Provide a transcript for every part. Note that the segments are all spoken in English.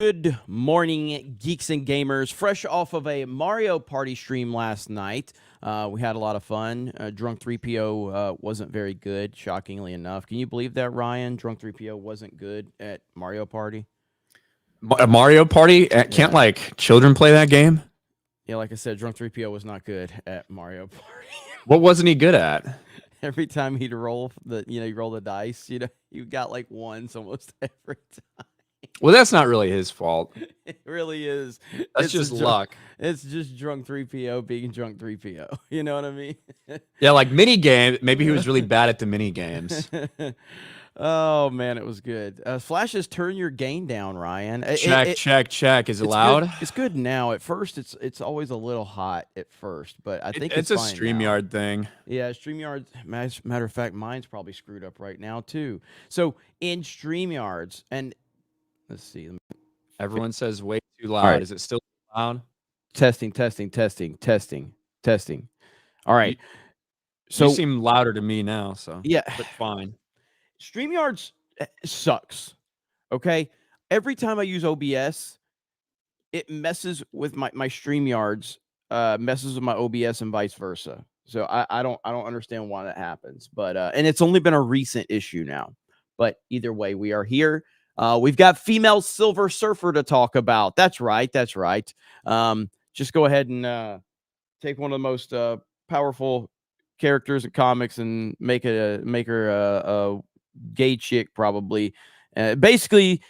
Good morning, Geeks and Gamers. Fresh off of a Mario Party stream last night. We had a lot of fun. Drunk 3PO wasn't very good, shockingly enough. Can you believe that, Ryan? Drunk 3PO wasn't good at Mario Party? A Mario Party? Can't like children play that game? Yeah, like I said, Drunk 3PO was not good at Mario Party. What wasn't he good at? Every time he'd roll you roll the dice, you got like ones almost every time. Well, that's not really his fault. It really is. That's just luck. It's just Drunk 3PO being Drunk 3PO. You know what I mean? Yeah, like mini game. Maybe he was really bad at the mini games. Oh man, it was good. Flashes, turn your gain down, Ryan. Check. Is it loud? It's good now. At first, it's always a little hot at first, but I think it's a fine StreamYard now. thing. Yeah, StreamYard. Matter of fact, mine's probably screwed up right now too. So in StreamYards, and let's see. Everyone says way too loud. Right. Is it still loud? Testing. All right. So you seem louder to me now, so yeah, but fine. StreamYards sucks. Okay, every time I use OBS, it messes with my StreamYards, messes with my OBS and vice versa. So I don't understand why that happens, but and it's only been a recent issue now. But either way, we are here. We've got female Silver Surfer to talk about. That's right. Just go ahead and take one of the most powerful characters in comics and make her a gay chick, probably. Basically,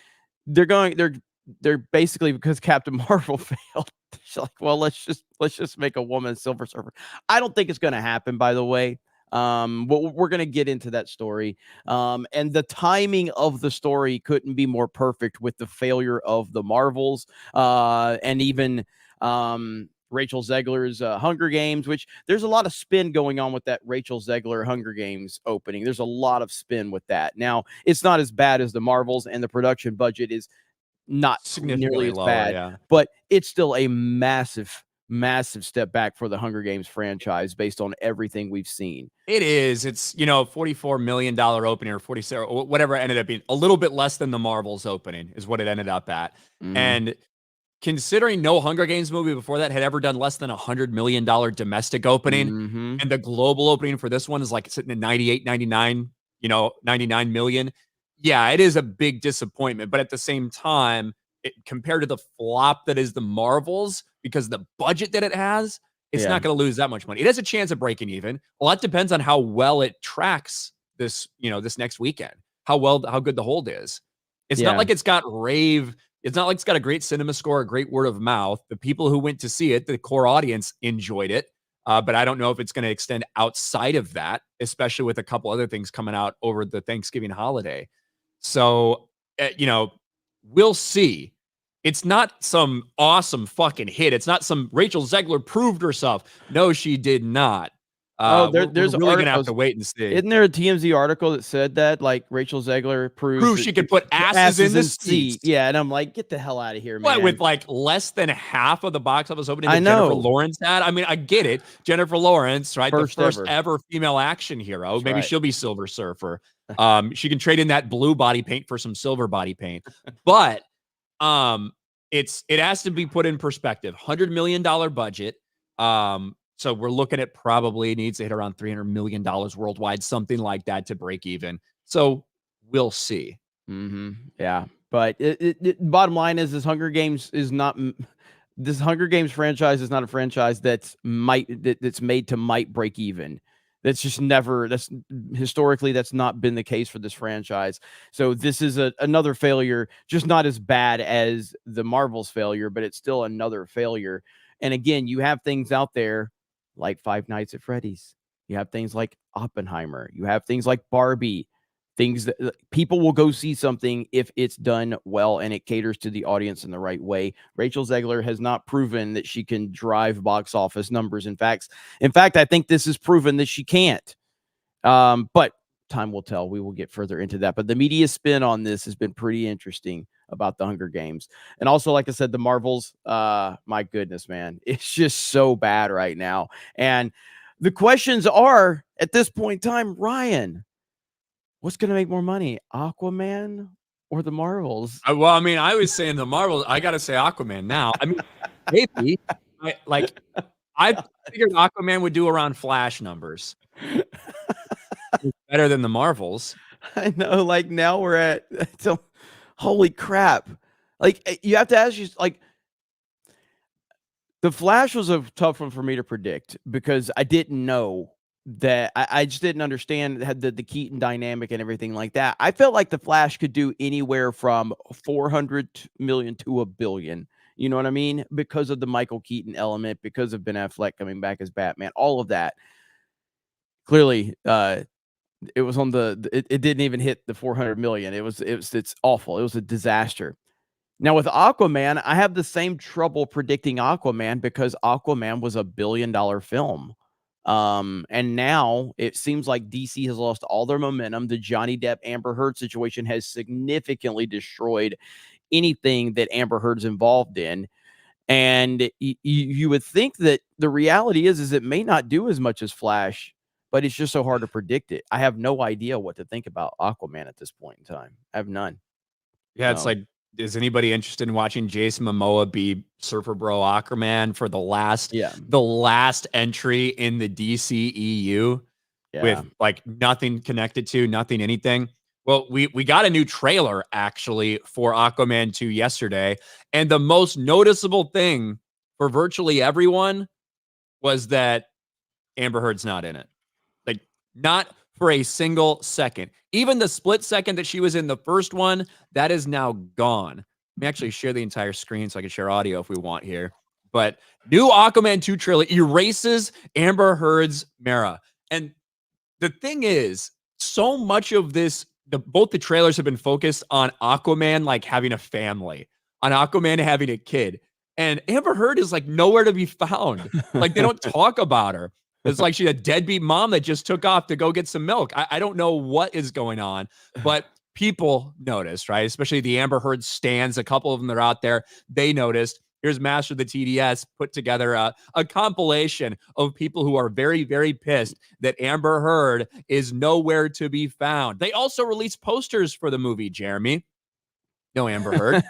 they're basically, because Captain Marvel failed. She's like, well, let's just make a woman Silver Surfer. I don't think it's going to happen, by the way. We're going to get into that story. And the timing of the story couldn't be more perfect with the failure of the Marvels, and even Rachel Zegler's Hunger Games, which there's a lot of spin going on with that Rachel Zegler Hunger Games opening. There's a lot of spin with that. Now, it's not as bad as the Marvels, and the production budget is not nearly as lower, bad, yeah. But it's still a massive step back for the Hunger Games franchise based on everything we've seen. It is. It's, $44 million opening, or 47, or whatever it ended up being. A little bit less than the Marvels opening is what it ended up at. Mm-hmm. And considering no Hunger Games movie before that had ever done less than $100 million domestic opening, mm-hmm. and the global opening for this one is like sitting at 98, 99, 99 million. Yeah, it is a big disappointment. But at the same time, compared to the flop that is the Marvels, because the budget that it has, it's not going to lose that much money. It has a chance of breaking even. A lot depends on how well it tracks this, this next weekend, how good the hold is. It's not like it's got rave. It's not like it's got a great cinema score, a great word of mouth. The people who went to see it, the core audience, enjoyed it. But I don't know if it's going to extend outside of that, especially with a couple other things coming out over the Thanksgiving holiday. So, we'll see. It's not some awesome fucking hit. It's not some Rachel Zegler proved herself. No, she did not. There's really going to have to wait and see. Isn't there a TMZ article that said that, like, Rachel Zegler proved she could put asses in the seats? Yeah, and I'm like, get the hell out of here, man. What, with like less than half of the box office opening that Jennifer Lawrence had? I mean, I get it. Jennifer Lawrence, right? The first ever female action hero. That's Maybe she'll be Silver Surfer. She can trade in that blue body paint for some silver body paint. But it has to be put in perspective. $100 million budget. So we're looking at probably needs to hit around $300 million worldwide, something like that, to break even. So we'll see. Mm-hmm. Yeah. But bottom line is, this Hunger Games franchise is not a franchise that's made to might break even. Historically, that's not been the case for this franchise. So this is another failure, just not as bad as the Marvel's failure, but it's still another failure. And again, you have things out there like Five Nights at Freddy's. You have things like Oppenheimer. You have things like Barbie. Things that people will go see something if it's done well and it caters to the audience in the right way. Rachel Zegler has not proven that she can drive box office numbers. In fact, I think this has proven that she can't. But time will tell. We will get further into that. But the media spin on this has been pretty interesting about the Hunger Games. And also, like I said, the Marvels, my goodness, man, it's just so bad right now. And the questions are, at this point in time, Ryan, what's going to make more money, Aquaman or the Marvels? Well, I mean, I was saying the Marvel. I got to say Aquaman now. I mean, maybe. I figured Aquaman would do around Flash numbers. It's better than the Marvels. I know, like, now we're at so holy crap. Like, you have to ask you, like, the Flash was a tough one for me to predict because I didn't know that I just didn't understand had the Keaton dynamic and everything like that. I felt like the Flash could do anywhere from 400 million to a billion. You know what I mean? Because of the Michael Keaton element, because of Ben Affleck coming back as Batman, all of that. Clearly, it was on it didn't even hit the 400 million. It's awful. It was a disaster. Now with Aquaman, I have the same trouble predicting Aquaman because Aquaman was a billion-dollar film. And now it seems like DC has lost all their momentum. The Johnny Depp Amber Heard situation has significantly destroyed anything that Amber Heard's involved in. And you would think that the reality is it may not do as much as Flash, but it's just so hard to predict it. I have no idea what to think about Aquaman at this point in time. I have none. Yeah, it's like, is anybody interested in watching Jason Momoa be Surfer Bro Aquaman for the last entry in the DCEU with like nothing connected to, nothing, anything? Well, we got a new trailer actually for Aquaman 2 yesterday, and the most noticeable thing for virtually everyone was that Amber Heard's not in it. Like, not for a single second. Even the split second that she was in the first one, that is now gone. Let me actually share the entire screen so I can share audio if we want here. But new Aquaman 2 trailer erases Amber Heard's Mera. And the thing is, so much of this, both the trailers have been focused on Aquaman like having a family, on Aquaman having a kid. And Amber Heard is like nowhere to be found. Like, they don't talk about her. It's like she's a deadbeat mom that just took off to go get some milk. I don't know what is going on, but people noticed, right? Especially the Amber Heard stans. A couple of them that are out there, they noticed. Here's Master of the TDS put together a compilation of people who are very, very pissed that Amber Heard is nowhere to be found. They also released posters for the movie, Jeremy. No Amber Heard.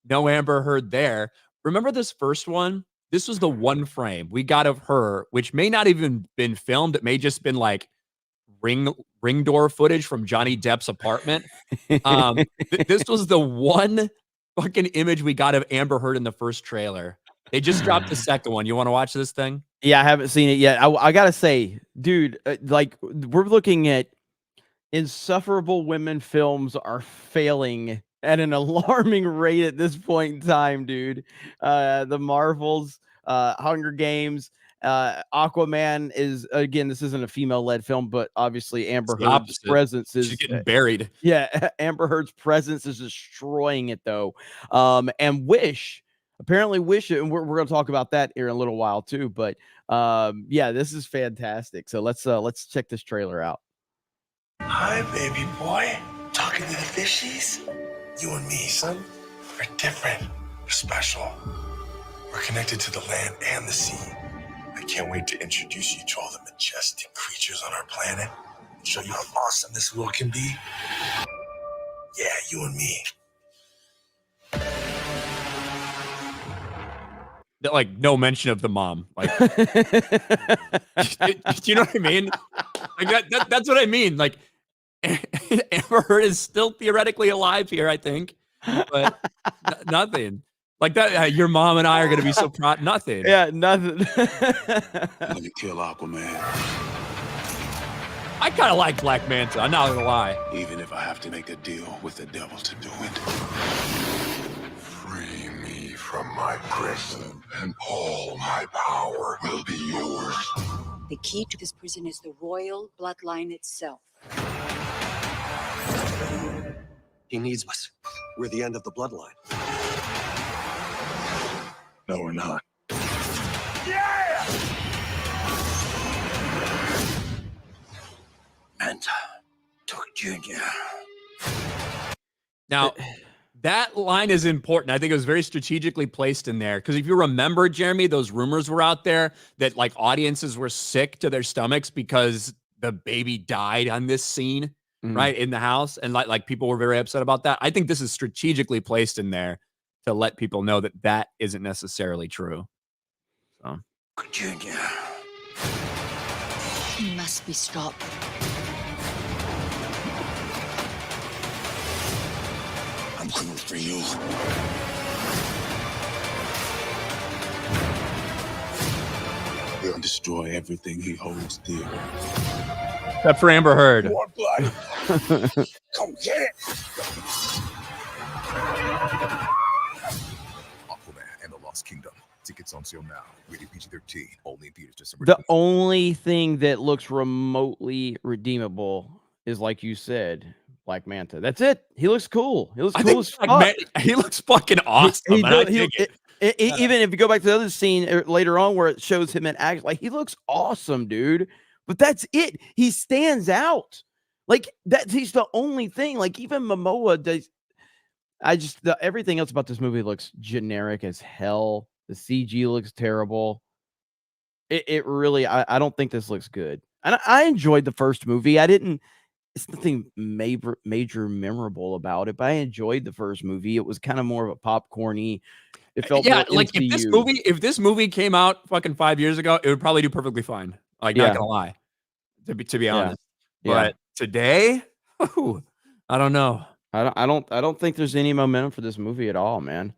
No Amber Heard there. Remember this first one? This was the one frame we got of her, which may not even been filmed. It may just been like ring door footage from Johnny Depp's apartment. This was the one fucking image we got of Amber Heard in the first trailer. They just dropped the second one. You want to watch this thing? Yeah, I haven't seen it yet. I gotta say, dude, like we're looking at insufferable women films are failing at an alarming rate at this point in time, dude. The Marvels, Hunger Games, Aquaman is, again, this isn't a female-led film, but obviously Amber Heard's presence is... She's getting buried. Yeah, Amber Heard's presence is destroying it, though. And apparently Wish, and we're going to talk about that here in a little while, too. But, yeah, this is fantastic. So let's check this trailer out. Hi, baby boy. Talking to the fishies? You and me, son, are different. We're special. We're connected to the land and the sea. I can't wait to introduce you to all the majestic creatures on our planet and show you how awesome this world can be. Yeah, you and me. Like, no mention of the mom. Like, do you know what I mean? Like that's what I mean. Like, Amber Heard is still theoretically alive here, I think, but nothing. Like that, your mom and I are going to be so proud. Nothing. Yeah, nothing. Let me kill Aquaman. I kind of like Black Manta. I'm not going to lie. Even if I have to make a deal with the devil to do it. Free me from my prison, and all my power will be yours. The key to this prison is the royal bloodline itself. He needs us. We're the end of the bloodline. No, we're not. Yeah! Manta took Junior. Now, that line is important. I think it was very strategically placed in there. Because if you remember, Jeremy, those rumors were out there that like audiences were sick to their stomachs because the baby died on this scene. right, in the house, and like people were very upset about that. I think this is strategically placed in there to let people know that that isn't necessarily true. So. Junior. He must be stopped. I'm coming for you. He'll destroy everything he holds dear. Except for Amber Heard. More blood. Come get it. Aquaman and the Lost Kingdom. Tickets on sale now. Rated PG-13. Only in theaters December The 20th. only thing that looks remotely redeemable is, like you said, Black Manta. That's it. He looks cool. He looks cool as fuck. He looks fucking awesome. He and I does- he- dig it. Even if you go back to the other scene later on where it shows him in action, like, he looks awesome, dude. But that's it. He stands out. Like, that. He's the only thing. Like, even Momoa does. Everything else about this movie looks generic as hell. The CG looks terrible. It really, I don't think this looks good. And I enjoyed the first movie. It's nothing major memorable about it, but I enjoyed the first movie. It was kind of more of a popcorny. It felt more like MCU. if this movie came out fucking 5 years ago, it would probably do perfectly fine. Like, not gonna lie, to be honest. Yeah. But today, I don't know. I don't think there's any momentum for this movie at all, man.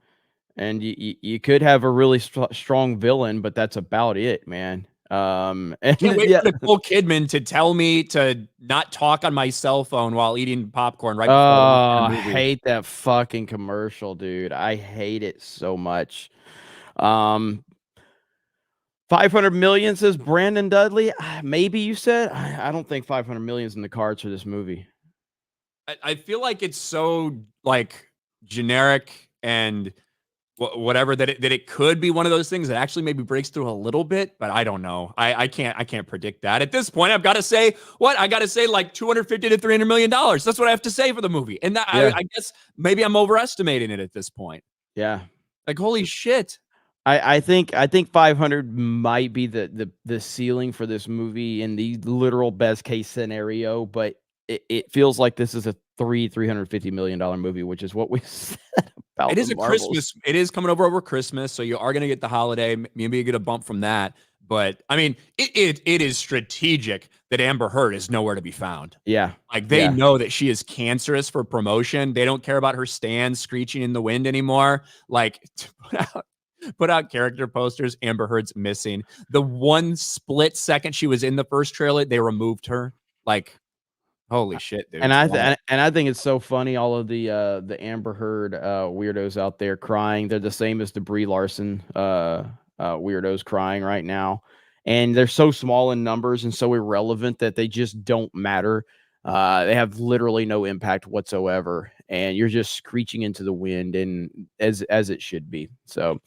And you could have a really strong villain, but that's about it, man. And Can't wait for Nicole Kidman to tell me to not talk on my cell phone while eating popcorn right before I the movie. hate that fucking commercial, dude. I hate it so much. 500 million, says Brandon Dudley. Maybe you said. I don't think 500 million is in the cards for this movie. I feel like it's so like generic and whatever that it could be one of those things that actually maybe breaks through a little bit, but I don't know. I can't predict that at this point. I've got to say like 250 to 300 million dollars. That's what I have to say for the movie, and that, I guess maybe I'm overestimating it at this point. Yeah, like holy shit. I think 500 might be the ceiling for this movie in the literal best case scenario, but it feels like this is a $350 million movie, which is what we said about it is the a Marvels. Christmas. It is coming over Christmas, so you are going to get the holiday. Maybe you get a bump from that. But I mean, it is strategic that Amber Heard is nowhere to be found. Yeah, like they know that she is cancerous for promotion. They don't care about her stands screeching in the wind anymore. Like, to put out character posters. Amber Heard's missing. The one split second she was in the first trailer, they removed her. Like, holy shit, dude. And I think it's so funny, all of the Amber Heard weirdos out there crying. They're the same as the Brie Larson weirdos crying right now. And they're so small in numbers and so irrelevant that they just don't matter. They have literally no impact whatsoever. And you're just screeching into the wind, and as it should be. So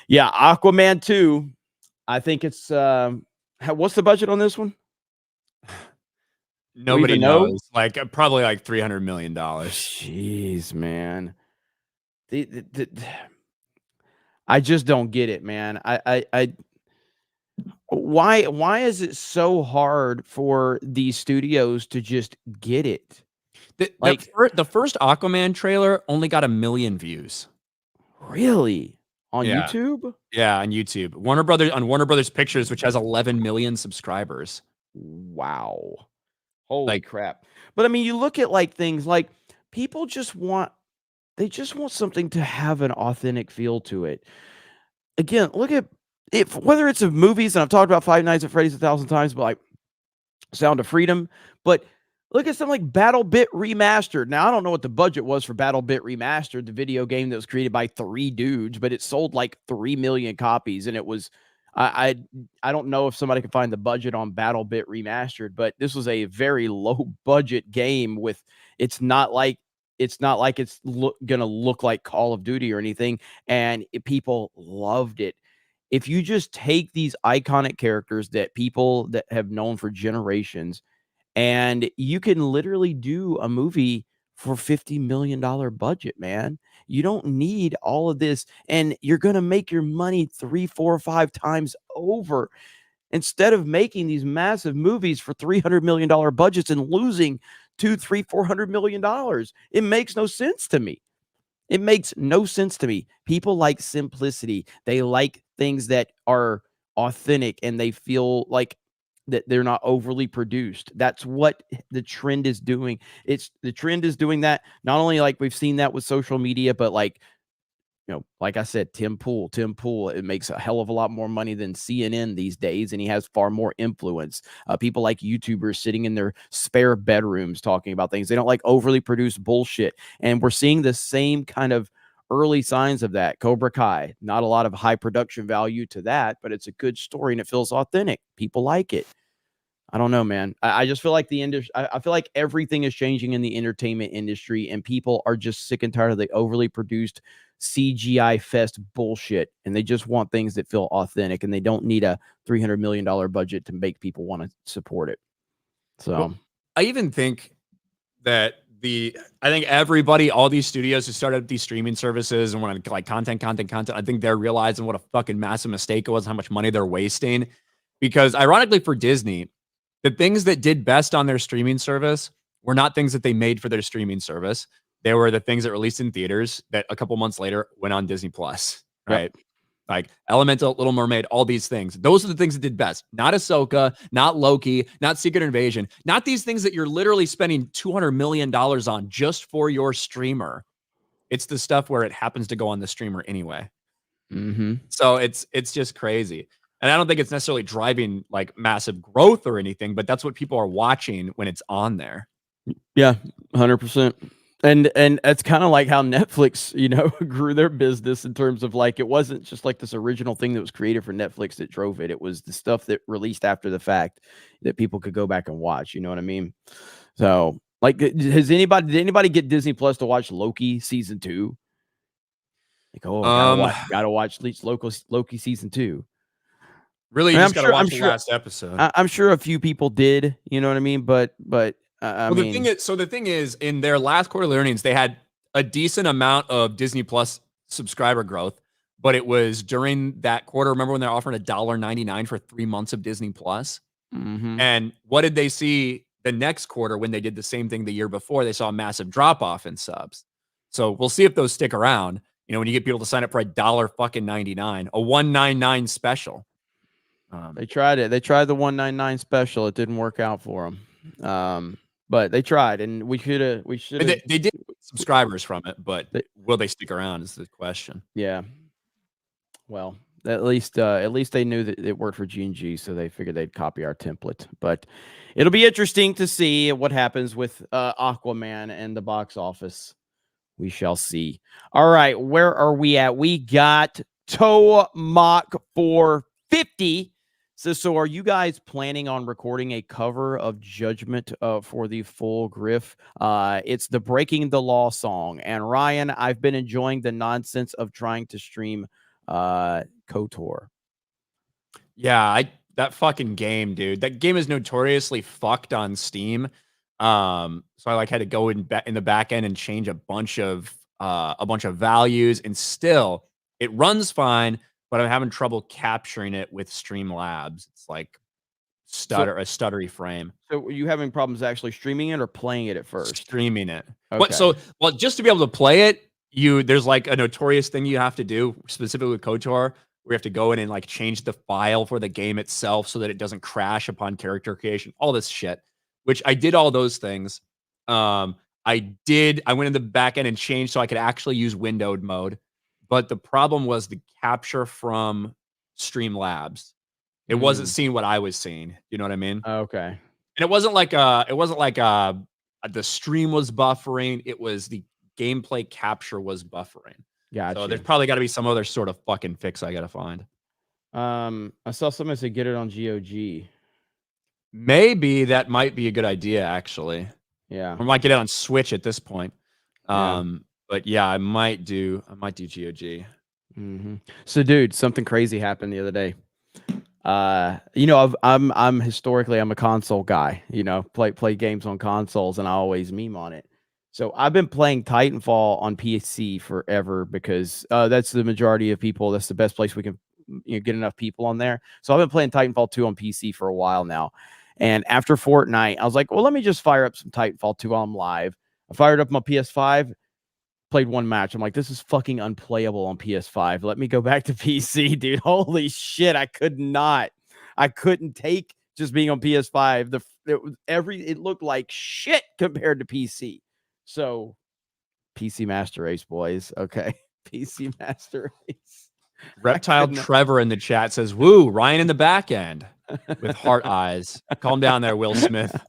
yeah, Aquaman 2. I think it's what's the budget on this one? Nobody knows. Like probably like $300 million. Jeez, man. I just don't get it, man. Why is it so hard for these studios to just get it? The first Aquaman trailer only got 1 million views. Really? On YouTube? Yeah, on YouTube. Warner Brothers Pictures, which has 11 million subscribers. Wow. Holy crap. But I mean, you look at like things like people just want something to have an authentic feel to it. Again, look at whether it's of movies, and I've talked about Five Nights at Freddy's 1,000 times, but like Sound of Freedom. But look at something like BattleBit Remastered. Now, I don't know what the budget was for BattleBit Remastered, the video game that was created by 3 dudes, but it sold like 3 million copies, and it was I don't know if somebody can find the budget on BattleBit Remastered, but this was a very low budget game with it's not like it's gonna look like Call of Duty or anything, and people loved it. If you just take these iconic characters that people that have known for generations, and you can literally do a movie for $50 million budget, man. You don't need all of this, and you're going to make your money 3, 4, 5 times over instead of making these massive movies for $300 million budgets and losing $200, $300, $400 million. It makes no sense to me. It makes no sense to me. People like simplicity. They like things that are authentic and they feel like that they're not overly produced. That's what the trend is doing. The trend is doing that. Not only like we've seen that with social media, but like, like I said, Tim Pool, it makes a hell of a lot more money than CNN these days, and he has far more influence. People like YouTubers sitting in their spare bedrooms talking about things. They don't like overly produced bullshit. And we're seeing the same kind of early signs of that. Cobra Kai, not a lot of high production value to that, but it's a good story and it feels authentic. People like it. I don't know, man. I just feel like the industry, I feel like everything is changing in the entertainment industry, and people are just sick and tired of the overly produced CGI fest bullshit. And they just want things that feel authentic, and they don't need a $300 million budget to make people want to support it. So Well, I even think that I think everybody, all these studios who started up these streaming services and want to like content, I think they're realizing what a fucking massive mistake it was, how much money they're wasting. Because ironically for Disney, the things that did best on their streaming service were not things that they made for their streaming service. They were the things that released in theaters that a couple months later went on Disney Plus, right? Yep. Like Elemental, Little Mermaid, all these things. Those are the things that did best. Not Ahsoka, not Loki, not Secret Invasion, not these things that you're literally spending $200 million on just for your streamer. It's the stuff where it happens to go on the streamer anyway. So it's just crazy. And I don't think it's necessarily driving like massive growth or anything, but that's what people are watching when it's on there. Yeah, 100%. And it's kind of like how Netflix, grew their business in terms of like, it wasn't just like this original thing that was created for Netflix that drove it. It was the stuff that released after the fact that people could go back and watch. You know what I mean? So like, did anybody get Disney Plus to watch Loki season 2? Like, gotta watch at least Loki season 2. Really, you just gotta watch the last episode. I'm sure a few people did, you know what I mean? But the thing is, in their last quarterly earnings, they had a decent amount of Disney Plus subscriber growth, but it was during that quarter. Remember when they're offering $1.99 for 3 months of Disney Plus? And what did they see the next quarter when they did the same thing the year before? They saw a massive drop off in subs. So we'll see if those stick around. When you get people to sign up for $1.99, a $1.99 special. They tried it. They tried the $1.99 special. It didn't work out for them. But they tried, and we should have. They did subscribers from it, but will they stick around is the question. Yeah. Well, at least they knew that it worked for G&G, so they figured they'd copy our template. But it'll be interesting to see what happens with Aquaman and the box office. We shall see. All right, where are we at? We got Tomac 450. So are you guys planning on recording a cover of Judgment for the full Griff? It's the Breaking the Law song. And Ryan, I've been enjoying the nonsense of trying to stream KOTOR. Yeah, that fucking game, dude. That game is notoriously fucked on Steam. So I had to go in the back end and change a bunch of values, and still it runs fine. But I'm having trouble capturing it with Streamlabs. It's like a stuttery frame. So were you having problems actually streaming it or playing it at first? Streaming it. Okay. But just to be able to play it, there's like a notorious thing you have to do, specifically with KOTOR, where you have to go in and like change the file for the game itself so that it doesn't crash upon character creation, all this shit, which I did all those things. I went in the back end and changed so I could actually use windowed mode. But the problem was the capture from Streamlabs. It wasn't seeing what I was seeing. You know what I mean? Okay. And it wasn't like the stream was buffering. It was the gameplay capture was buffering. Gotcha. So there's probably got to be some other sort of fucking fix I got to find. I saw someone say get it on GOG. Maybe that might be a good idea, actually. Yeah. I might get it on Switch at this point. But yeah, I might do GOG. So, dude, something crazy happened the other day. I'm historically I'm a console guy. Play games on consoles, and I always meme on it. So I've been playing Titanfall on PC forever because that's the majority of people. That's the best place we can get enough people on there. So I've been playing Titanfall 2 on PC for a while now. And after Fortnite, I was like, well, let me just fire up some Titanfall 2 while I'm live. I fired up my PS5, played one match. I'm like, this is fucking unplayable on PS5. Let me go back to PC, dude. Holy shit, I couldn't take just being on PS5. It looked like shit compared to PC. So PC Master Race, boys. Okay. PC Master Race. Reptile Trevor in the chat says, woo, Ryan in the back end with heart eyes. Calm down there, Will Smith.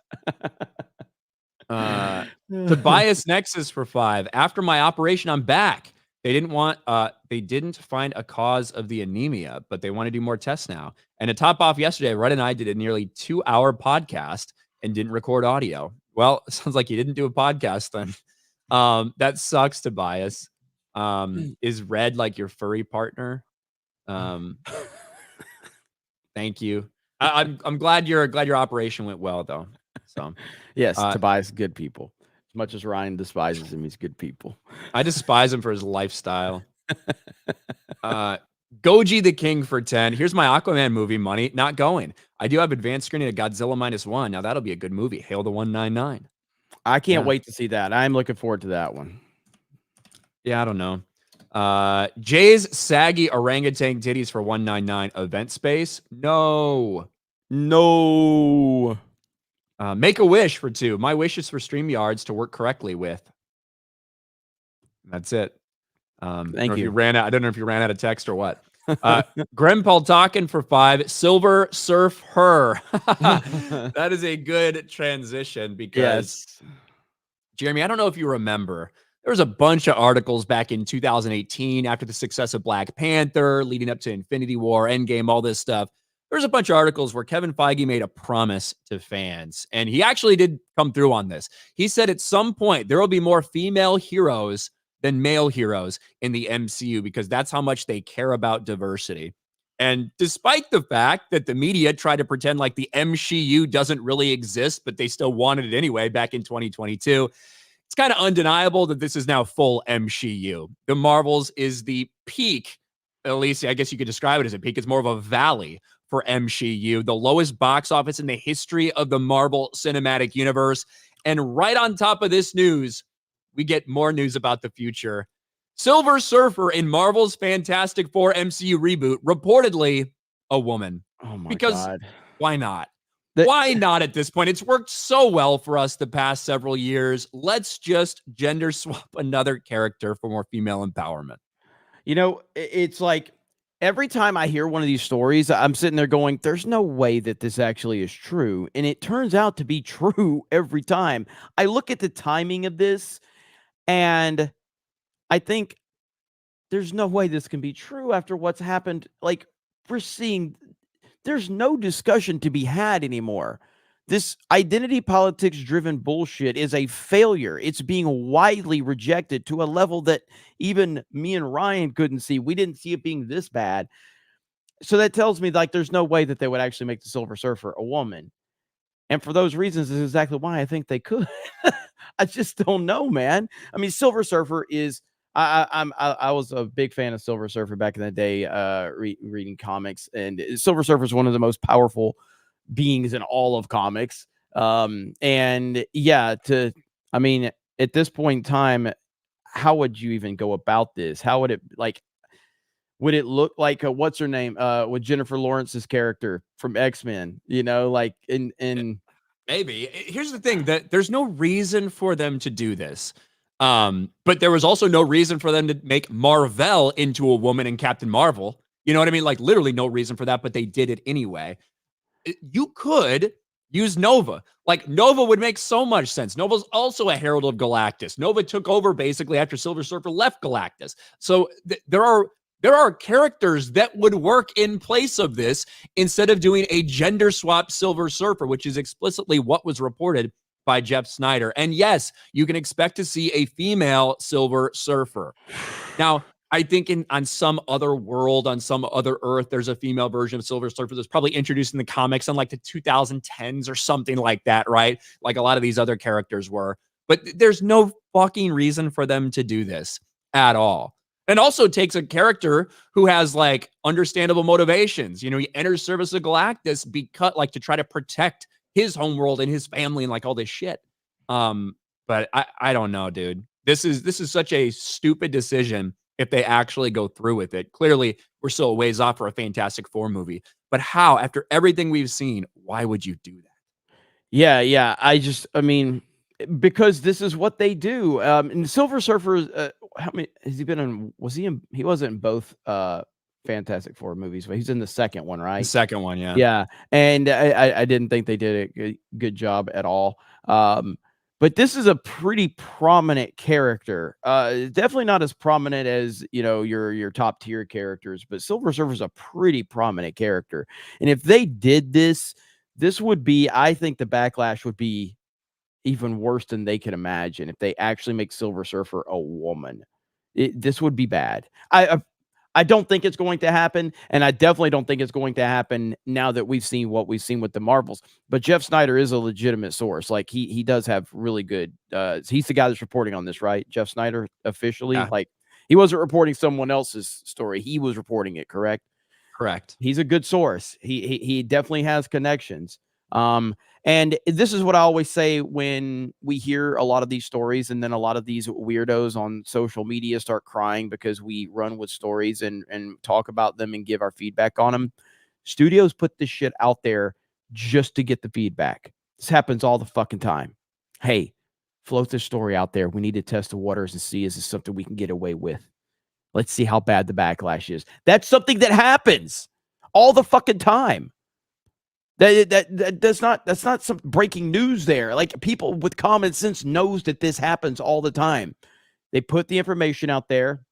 Tobias Nexus for 5. After my operation, I'm back. They didn't find a cause of the anemia, but they want to do more tests now. And to top off yesterday, Red and I did a nearly 2-hour podcast and didn't record audio. Well, it sounds like you didn't do a podcast then. That sucks, Tobias. Is Red like your furry partner? Thank you. I'm glad your operation went well though. So yes, Tobias, good people. As much as Ryan despises him, he's good people. I despise him for his lifestyle. Goji the King for 10. Here's my Aquaman movie money. Not going. I do have advanced screening of Godzilla -1. Now that'll be a good movie. Hail the 199. I can't wait to see that. I'm looking forward to that one. Yeah, I don't know. Jay's saggy orangutan titties for 199. Event space? No. Make a wish for 2. My wish is for StreamYards to work correctly with. That's it. Thank you. I don't know if you ran out of text or what. Grem Paul talking for 5. Silver Surf Her. That is a good transition because Jeremy, I don't know if you remember, there was a bunch of articles back in 2018 after the success of Black Panther, leading up to Infinity War, Endgame, all this stuff. There's a bunch of articles where Kevin Feige made a promise to fans, and he actually did come through on this. He said at some point there will be more female heroes than male heroes in the MCU because that's how much they care about diversity. And despite the fact that the media tried to pretend like the MCU doesn't really exist, but they still wanted it anyway back in 2022, it's kind of undeniable that this is now full MCU. The Marvels is the peak, at least I guess you could describe it as a peak. It's more of a valley for MCU, the lowest box office in the history of the Marvel Cinematic Universe. And right on top of this news, we get more news about the future. Silver Surfer in Marvel's Fantastic Four MCU reboot, reportedly a woman. Oh my God. Why not? The- Why not at this point? It's worked so well for us the past several years. Let's just gender swap another character for more female empowerment. You know, it's like every time I hear one of these stories, I'm sitting there going, there's no way that this actually is true. And it turns out to be true every time. I look at the timing of this and I think there's no way this can be true after what's happened. Like, we're seeing there's no discussion to be had anymore. This identity politics driven bullshit is a failure. It's being widely rejected to a level that even me and Ryan couldn't see. We didn't see it being this bad. So that tells me like there's no way that they would actually make the Silver Surfer a woman. And for those reasons is exactly why I think they could. I just don't know, man. I mean, Silver Surfer is I was a big fan of Silver Surfer back in the day, reading comics, and Silver Surfer is one of the most powerful beings in all of comics. And yeah, I mean, at this point in time, how would you even go about this? How would it would it look like what's her name? With Jennifer Lawrence's character from X-Men, you know, like in maybe. Here's the thing, that there's no reason for them to do this. But there was also no reason for them to make Marvel into a woman in Captain Marvel. You know what I mean? Like literally no reason for that, but they did it anyway. You could use Nova. Like Nova would make so much sense. Nova's also a herald of Galactus. Nova took over basically after Silver Surfer left Galactus. So there are characters that would work in place of this instead of doing a gender swap Silver Surfer, which is explicitly what was reported by Jeff Snyder. And yes, you can expect to see a female Silver Surfer. Now, I think on some other world, on some other Earth, there's a female version of Silver Surfer that's probably introduced in the comics in like the 2010s or something like that, right? Like a lot of these other characters were. But there's no fucking reason for them to do this at all. And also takes a character who has like understandable motivations. You know, he enters service of Galactus because like to try to protect his homeworld and his family and like all this shit. But I don't know, dude. This is such a stupid decision if they actually go through with it. Clearly, we're still a ways off for a Fantastic Four movie. But how, after everything we've seen, why would you do that? Yeah. I mean, because this is what they do. And Silver Surfer, how many has he been in? He wasn't in both Fantastic Four movies, but he's in the second one, The right? second one, yeah. Yeah. And I didn't think they did a good job at all. But this is a pretty prominent character. Definitely not as prominent as, your top tier characters, but Silver Surfer's a pretty prominent character. And if they did this would be, I think the backlash would be even worse than they can imagine if they actually make Silver Surfer a woman. This would be bad. I don't think it's going to happen, and I definitely don't think it's going to happen now that we've seen what we've seen with the Marvels. But Jeff Snyder is a legitimate source. Like he does have really good. He's the guy that's reporting on this, right? Jeff Snyder officially. Yeah. Like he wasn't reporting someone else's story. He was reporting it, correct? Correct. He's a good source. He definitely has connections. And this is what I always say when we hear a lot of these stories, and then a lot of these weirdos on social media start crying because we run with stories and talk about them and give our feedback on them. Studios put this shit out there just to get the feedback. This happens all the fucking time. Hey, float this story out there. We need to test the waters and see, is this something we can get away with? Let's see how bad the backlash is. That's something that happens all the fucking time. That's not some breaking news there. Like, people with common sense knows that this happens all the time. They put the information out there,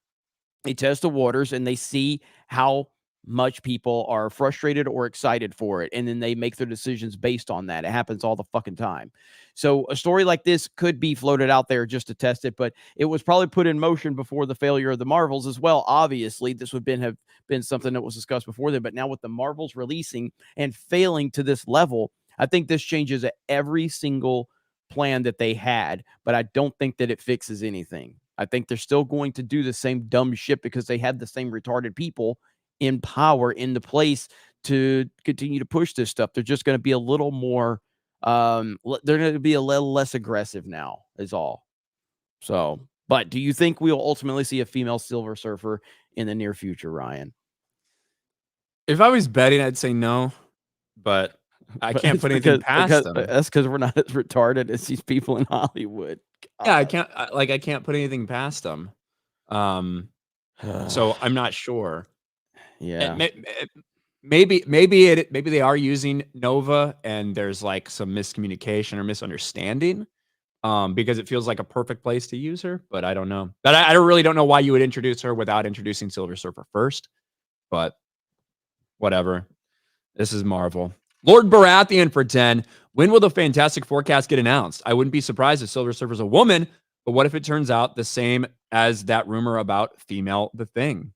they test the waters, and they see how much people are frustrated or excited for it, and then they make their decisions based on that. It happens all the fucking time. So a story like this could be floated out there just to test it, but it was probably put in motion before the failure of the Marvels as well. Obviously, this would have been something that was discussed before then, but now with the Marvels releasing and failing to this level, I think this changes every single plan that they had, but I don't think that it fixes anything. I think they're still going to do the same dumb shit because they had the same retarded people in power in the place to continue to push this stuff. They're just going to be a little more, they're going to be a little less aggressive now, is all. So, but do you think we'll ultimately see a female Silver Surfer in the near future, Ryan? If I was betting, I'd say no, but I can't put anything past them. That's because we're not as retarded as these people in Hollywood. God. Yeah, I can't put anything past them. So I'm not sure. Yeah. Maybe they are using Nova and there's like some miscommunication or misunderstanding. Because it feels like a perfect place to use her, but I don't know. But I really don't know why you would introduce her without introducing Silver Surfer first. But whatever. This is Marvel. Lord Baratheon for 10. When will the Fantastic Forecast get announced? I wouldn't be surprised if Silver Surfer's a woman, but what if it turns out the same as that rumor about female The Thing?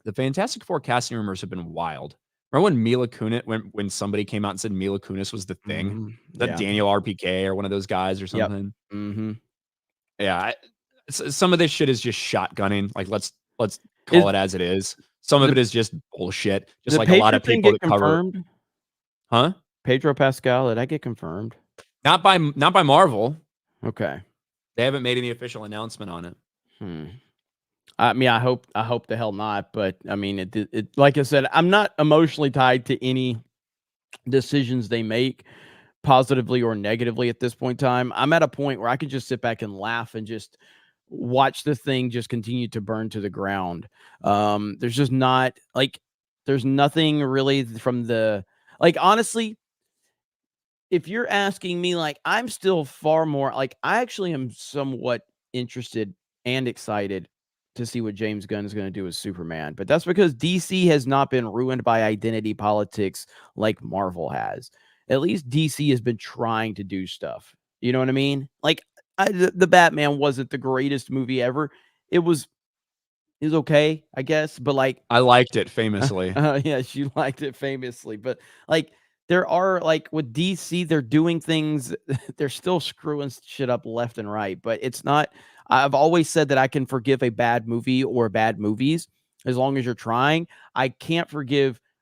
The Fantastic Four casting rumors have been wild. Remember when Mila Kunis, when somebody came out and said Mila Kunis was The Thing? Mm-hmm. That Daniel RPK or one of those guys or something? Yep. Mm-hmm. Yeah. Some of this shit is just shotgunning. Like, let's call it as it is. Some of it is just bullshit. Just like a lot of people that confirmed? cover. Huh? Pedro Pascal, did I get confirmed? Not by Marvel. Okay. They haven't made any official announcement on it. I mean, I hope the hell not. But I mean, it like I said, I'm not emotionally tied to any decisions they make, positively or negatively at this point in time. I'm at a point where I could just sit back and laugh and just watch the thing just continue to burn to the ground. There's just not there's nothing really from the, honestly, if you're asking me, I'm still far more, I actually am somewhat interested and excited to see what James Gunn is going to do with Superman. But that's because DC has not been ruined by identity politics like Marvel has. At least DC has been trying to do stuff. You know what I mean? The Batman wasn't the greatest movie ever. It was okay, I guess. But I liked it famously. Yes, you liked it famously. But there are, with DC, they're doing things, they're still screwing shit up left and right, but it's not, I've always said that I can forgive a bad movie or bad movies as long as you're trying. I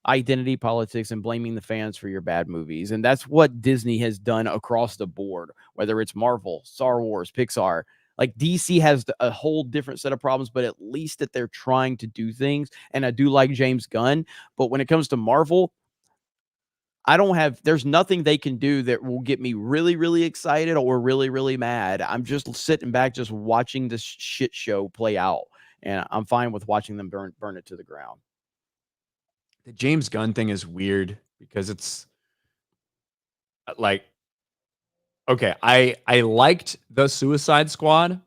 identity politics and blaming the fans for your bad movies. And that's what Disney has done across the board, whether it's Marvel, Star Wars, Pixar. Like DC has a whole different set of problems, but at least that they're trying to do things. And I do like James Gunn, but when it comes to Marvel, there's nothing they can do that will get me really, really excited or really, really mad. I'm just sitting back, just watching this shit show play out. And I'm fine with watching them burn it to the ground. The James Gunn thing is weird because it's like, okay, I liked the Suicide Squad.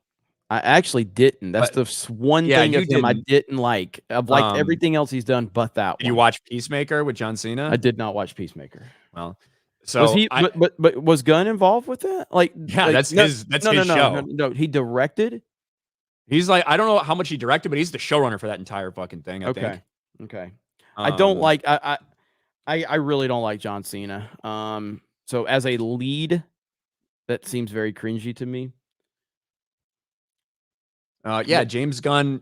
I actually didn't. That's the one thing of him I didn't like. I've liked everything else he's done, but that Did you watch Peacemaker with John Cena? I did not watch Peacemaker. Well, so was he? But was Gunn involved with that? Like, yeah, like, that's his show. No, he directed. He's like, I don't know how much he directed, but he's the showrunner for that entire fucking thing. I think. Okay. I don't like. I really don't like John Cena. So as a lead, that seems very cringy to me. Yeah, James Gunn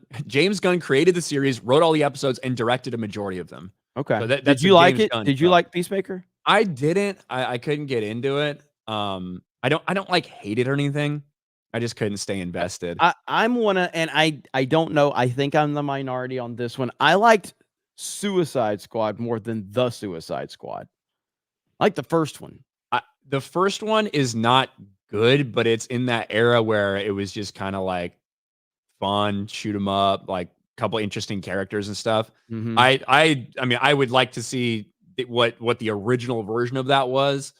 created the series, wrote all the episodes, and directed a majority of them. Okay. So that's did you like it? Did you like Peacemaker? I didn't. I couldn't get into it. I don't like hate it or anything. I just couldn't stay invested. I'm and I don't know. I think I'm the minority on this one. I liked Suicide Squad more than the Suicide Squad. I like the first one. The first one is not good, but it's in that era where it was just kind of like fun, shoot 'em up, like a couple interesting characters and stuff. Mm-hmm. I mean, I would like to see what the original version of that was,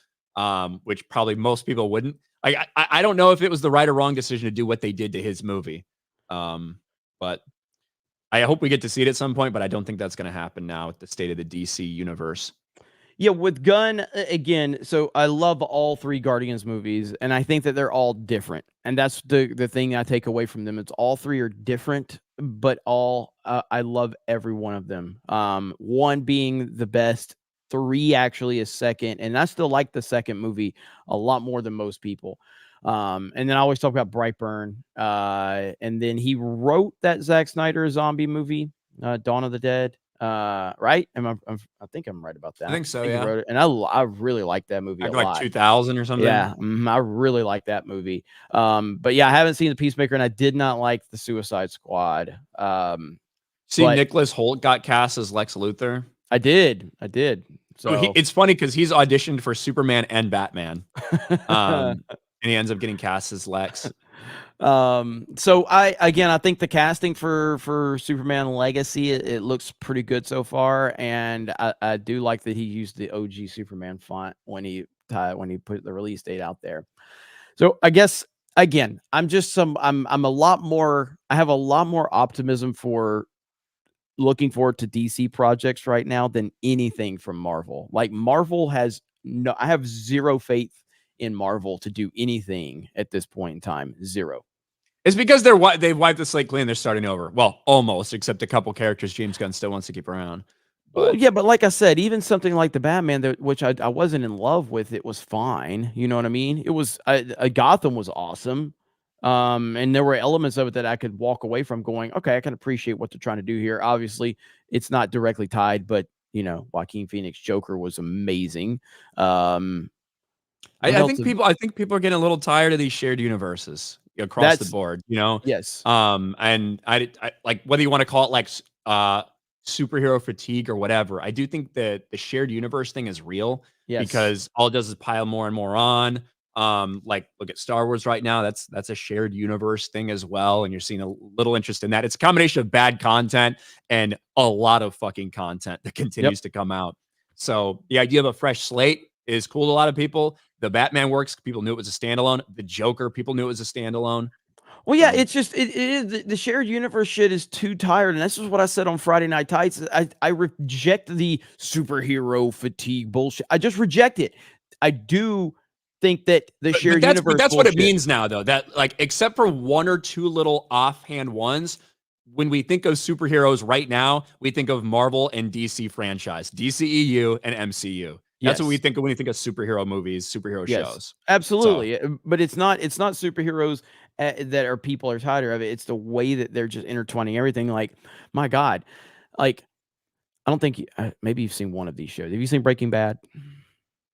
which probably most people wouldn't. I don't know if it was the right or wrong decision to do what they did to his movie, but I hope we get to see it at some point. But I don't think that's going to happen now with the state of the DC universe. Yeah, with Gunn, again, so I love all three Guardians movies, and I think that they're all different. And that's the thing I take away from them. It's all three are different, but all I love every one of them. One being the best, three actually is second, and I still like the second movie a lot more than most people. And then I always talk about Brightburn. And then he wrote that Zack Snyder zombie movie, Dawn of the Dead. Right? I think I'm right about that. I think so. Yeah, wrote it, and I really like that movie a lot. Like 2000 or something. Yeah, I really like that movie. But yeah, I haven't seen the Peacemaker, and I did not like the Suicide Squad. Nicholas Hoult got cast as Lex Luthor. I did. So it's funny because he's auditioned for Superman and Batman, and he ends up getting cast as Lex. So I think the casting for Superman Legacy, it looks pretty good so far, and I do like that he used the OG Superman font when he put the release date out there. So I guess again, I have a lot more optimism for looking forward to DC projects right now than anything from Marvel. Like Marvel I have zero faith in Marvel to do anything at this point in time. Zero. It's because they've wiped the slate clean. They're starting over. Well, almost, except a couple characters James Gunn still wants to keep around. But yeah, but like I said, even something like the Batman, which I wasn't in love with, it was fine. You know what I mean? It was Gotham was awesome, and there were elements of it that I could walk away from going, okay, I can appreciate what they're trying to do here. Obviously, it's not directly tied, but Joaquin Phoenix Joker was amazing. I think people are getting a little tired of these shared universes across the board, Yes. And I like whether you want to call it like superhero fatigue or whatever. I do think that the shared universe thing is real because all it does is pile more and more on. Like look at Star Wars right now. That's a shared universe thing as well. And you're seeing a little interest in that. It's a combination of bad content and a lot of fucking content that continues to come out. So the idea of a fresh slate is cool to a lot of people. The Batman works. People knew it was a standalone. The Joker, people knew it was a standalone. Well, yeah, it's just it is the shared universe shit is too tired, and this is what I said on Friday Night Tights. I reject the superhero fatigue bullshit. I just reject it. I do think that the shared universe. But that's what it means now, though. That like, except for one or two little offhand ones, when we think of superheroes right now, we think of Marvel and DC franchise, DCEU and MCU. That's what we think of when you think of superhero movies, superhero shows. Absolutely. So. But it's not superheroes that people are tired of it. It's the way that they're just intertwining everything. Like, my God, like, I don't think maybe you've seen one of these shows. Have you seen Breaking Bad?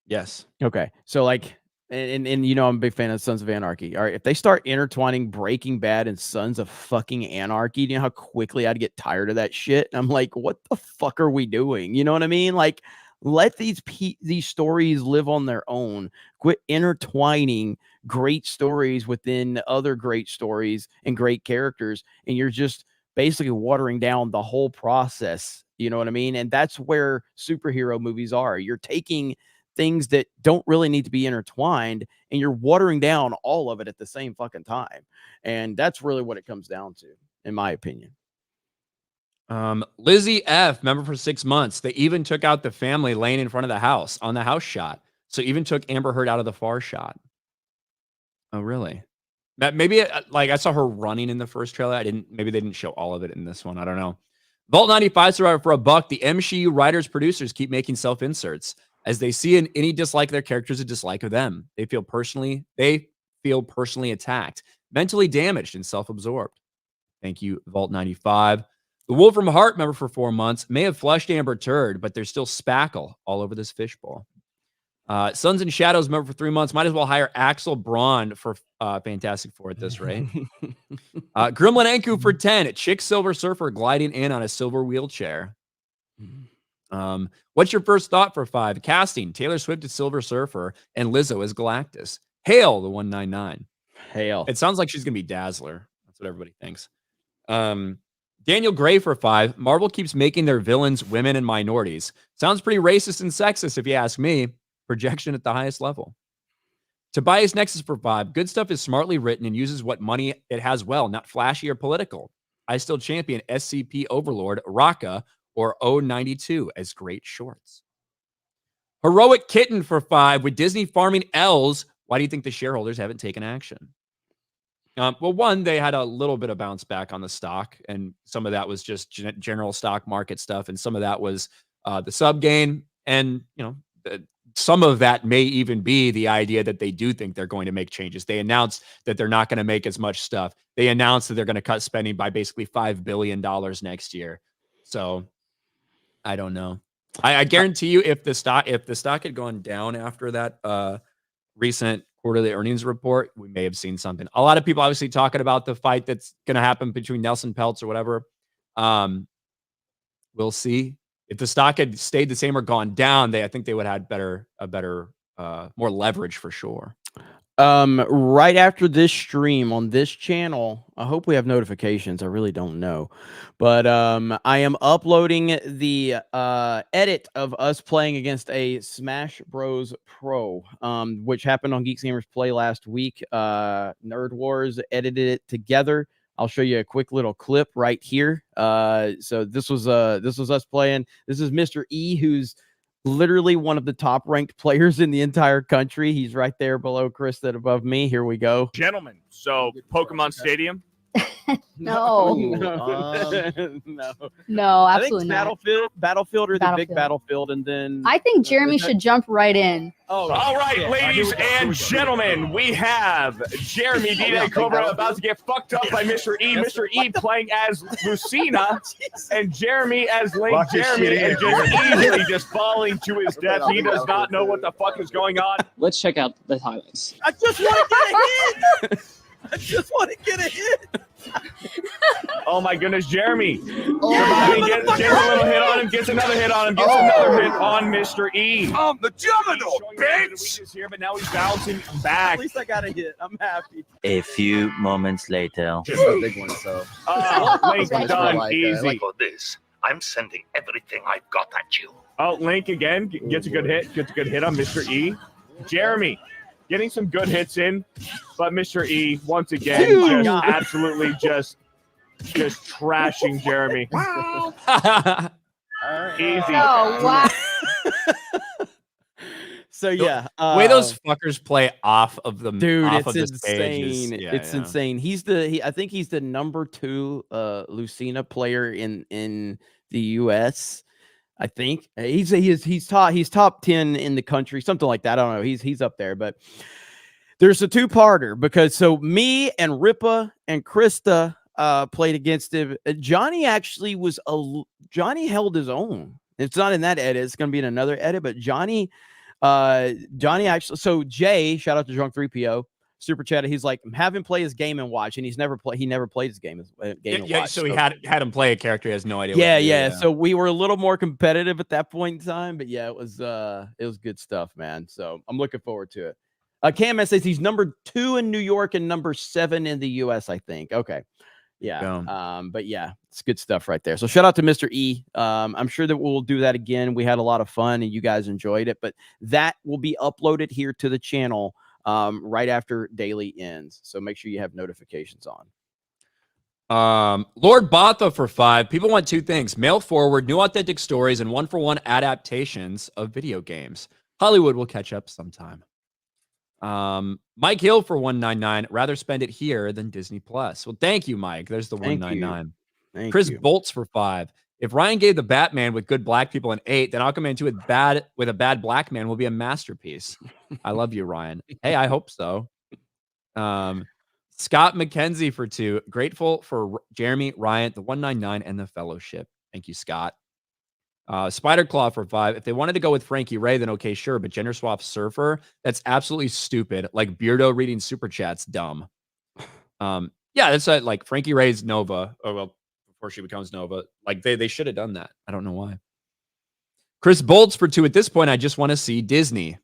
Yes. Okay, so like, and I'm a big fan of Sons of Anarchy. All right, if they start intertwining Breaking Bad and Sons of fucking Anarchy, do you know how quickly I'd get tired of that shit? And I'm like, what the fuck are we doing? You know what I mean? Like, let these stories live on their own. Quit intertwining great stories within other great stories and great characters, and you're just basically watering down the whole process. You know what I mean? And that's where superhero movies are. You're taking things that don't really need to be intertwined and you're watering down all of it at the same fucking time. And that's really what it comes down to, in my opinion. Lizzie F, member for 6 months. They even took out the family laying in front of the house on the house shot. So even took Amber Heard out of the far shot. Oh, really? Maybe like I saw her running in the first trailer. Maybe they didn't show all of it in this one. I don't know. Vault 95 survivor for $1. The MCU writers, producers keep making self-inserts as they see any dislike of their characters, a dislike of them. They feel personally attacked, mentally damaged, and self-absorbed. Thank you, Vault 95. The Wolf from Heart, member for 4 months, may have flushed Amber Turd, but there's still spackle all over this fishbowl. Suns and Shadows, member for 3 months, might as well hire Axel Braun for Fantastic Four at this rate. Gremlin Enku for 10. Chick Silver Surfer gliding in on a silver wheelchair. What's your first thought for 5? Casting Taylor Swift as Silver Surfer and Lizzo as Galactus. Hail the 199. Hail. It sounds like she's gonna be Dazzler. That's what everybody thinks. Daniel Gray for 5. Marvel keeps making their villains women and minorities. Sounds pretty racist and sexist if you ask me. Projection at the highest level. Tobias Nexus for 5. Good stuff is smartly written and uses what money it has well, not flashy or political. I still champion SCP Overlord, Raka, or O92 as great shorts. Heroic Kitten for 5. With Disney farming L's, why do you think the shareholders haven't taken action? Well, one, they had a little bit of bounce back on the stock, and some of that was just general stock market stuff, and some of that was the sub gain, and some of that may even be the idea that they do think they're going to make changes. They announced that they're not going to make as much stuff. They announced that they're going to cut spending by basically $5 billion next year. So I don't know. I guarantee you, if the stock had gone down after that recent quarterly earnings report, we may have seen something. A lot of people obviously talking about the fight that's going to happen between Nelson Peltz or whatever. We'll see. If the stock had stayed the same or gone down, I think they would have had more leverage for sure. Right after this stream on this channel, I hope we have notifications. I really don't know, but I am uploading the edit of us playing against a Smash Bros Pro, which happened on Geeks Gamers Play last week. Nerd Wars edited it together. I'll show you a quick little clip right here. So this was us playing. This is Mr. E, who's literally one of the top ranked players in the entire country. He's right there below Chris, that above me. Here we go. Gentlemen, so Pokemon Stadium? No. No, absolutely not. Battlefield or the big Battlefield, and then I think Jeremy should jump right in. Oh, all right, ladies and gentlemen, we have Jeremy D.A. Cobra about to get fucked up by Mr. E. Mr. E playing as Lucina, and Jeremy as Link Jeremy, and just easily just falling to his death. He does not know what the fuck is going on. Let's check out the highlights. I just want to get a hit. I just want to get a hit. Oh my goodness, Jeremy. Surviving, gets a little hit on him, gets another hit on him, gets another hit on Mr. E. I'm the juggernaut, bitch! Here, but now he's bouncing back. At least I got a hit. I'm happy. A few moments later. Just a big one, so. Link done, easy. For this, I'm sending everything I've got at you. Oh, Link again gets a good hit. Gets a good hit on Mr. E. Jeremy getting some good hits in, but Mr. E once again just absolutely just trashing Jeremy. Easy. Oh wow. So yeah, the way those fuckers play off of the dude, off it's of the insane. Stage is, it's insane. I think he's the number 2 Lucina player in the US. I think he's top 10 in the country, something like that. I don't know. He's up there, but there's a 2-parter because so me and Ripa and Krista played against him. Johnny actually Johnny held his own It's not in that edit. It's going to be in another edit. But Johnny actually. So Jay, shout out to Drunk 3PO, super chatted. He's like, have him play his game and watch, and he never played his game and watch. So he had him play a character. He has no idea. Yeah. So we were a little more competitive at that point in time. But yeah, it was good stuff, man. So I'm looking forward to it. Cam says he's number 2 in New York and number 7 in the US, I think. Okay. Yeah. But yeah, it's good stuff right there. So shout out to Mr. E. I'm sure that we'll do that again. We had a lot of fun and you guys enjoyed it, but that will be uploaded here to the channel right after daily ends. So make sure you have notifications on. Lord Botha for 5. People want 2 things: mail forward, new authentic stories, and 1-for-1 adaptations of video games. Hollywood will catch up sometime. Mike Hill for 199. Rather spend it here than Disney Plus. Well, thank you, Mike. There's the 199. Chris Bolts for 5. If Ryan gave the Batman with good black people an 8, then Aquaman 2 with a bad black man will be a masterpiece. I love you, Ryan. Hey, I hope so. Scott McKenzie for 2. Grateful for Jeremy, Ryan, the 199, and the fellowship. Thank you, Scott. Spider Claw for 5. If they wanted to go with Frankie Ray, then okay, sure. But gender swap Surfer, that's absolutely stupid. Like Beardo reading super chats, dumb. Yeah, that's like Frankie Ray's Nova. Oh well, before she becomes Nova. Like they should have done that. I don't know why. Chris Bolts for 2. At this point, I just want to see Disney.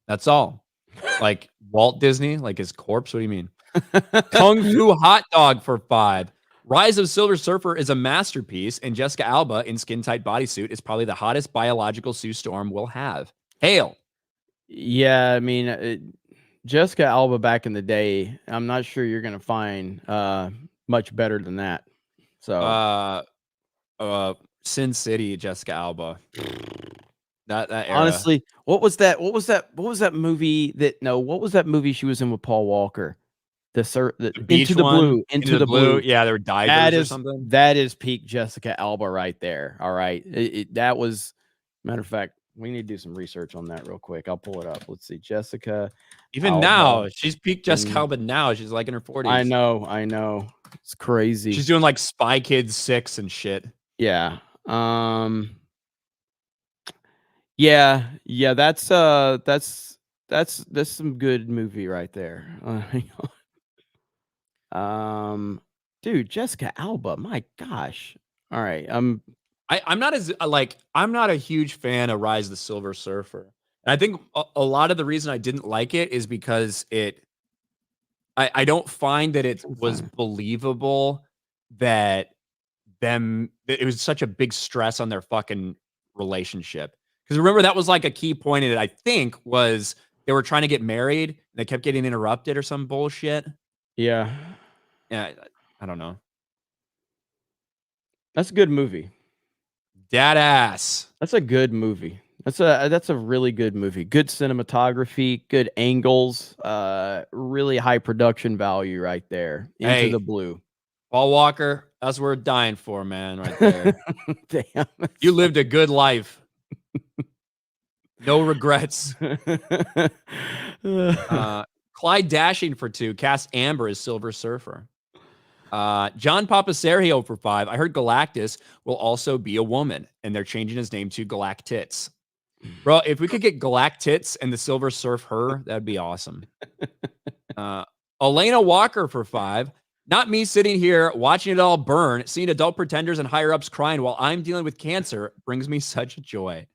That's all. Like Walt Disney, like his corpse. What do you mean? Kung Fu Hot Dog for 5. Rise of Silver Surfer is a masterpiece, and Jessica Alba in skin-tight bodysuit is probably the hottest biological Sue Storm we'll have. Hail. Yeah, I mean, Jessica Alba back in the day, I'm not sure you're going to find much better than that. So, Sin City, Jessica Alba. That era. Honestly, what was that movie what was that movie she was in with Paul Walker? The Into the Blue. Yeah, they were divers or something. That is peak Jessica Alba right there. All right. That was, matter of fact, we need to do some research on that real quick. I'll pull it up. Let's see. Jessica. Even Alba. Now, she's peak Jessica Alba now. She's like in her 40s. I know. It's crazy. She's doing like Spy Kids 6 and shit. Yeah. Yeah. That's some good movie right there. Dude, Jessica Alba, my gosh. All right. I'm not a huge fan of Rise of the Silver Surfer. And I think a lot of the reason I didn't like it is because I don't find that it was believable that it was such a big stress on their fucking relationship. Because remember, that was like a key point in it, I think, was they were trying to get married and they kept getting interrupted or some bullshit. Yeah. Yeah, I don't know. That's a good movie. Dad ass. That's a good movie. That's a really good movie. Good cinematography, good angles, really high production value right there. Into the Blue. Paul Walker, that's what we're dying for, man, right there. Damn. You lived a good life. No regrets. Clyde Dashing for 2. Cast Amber as Silver Surfer. John Papaserio for 5. I heard Galactus will also be a woman, and they're changing his name to Galactits. Bro, if we could get Galactits and the Silver Surf her, that'd be awesome. Elena Walker for 5. Not me sitting here watching it all burn, seeing adult pretenders and higher-ups crying while I'm dealing with cancer brings me such joy.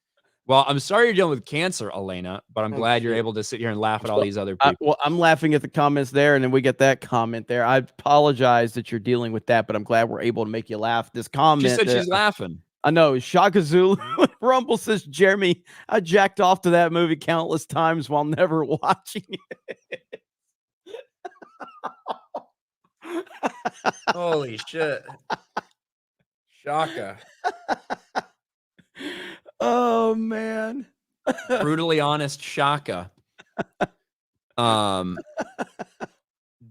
Well, I'm sorry you're dealing with cancer, Elena, but I'm glad you're able to sit here and laugh at all these other people. I'm laughing at the comments there, and then we get that comment there. I apologize that you're dealing with that, but I'm glad we're able to make you laugh. This comment. She said she's laughing. I know. Shaka Zulu Rumble says, Jeremy, I jacked off to that movie countless times while never watching it. Holy shit. Shaka. Oh man. Brutally honest Shaka.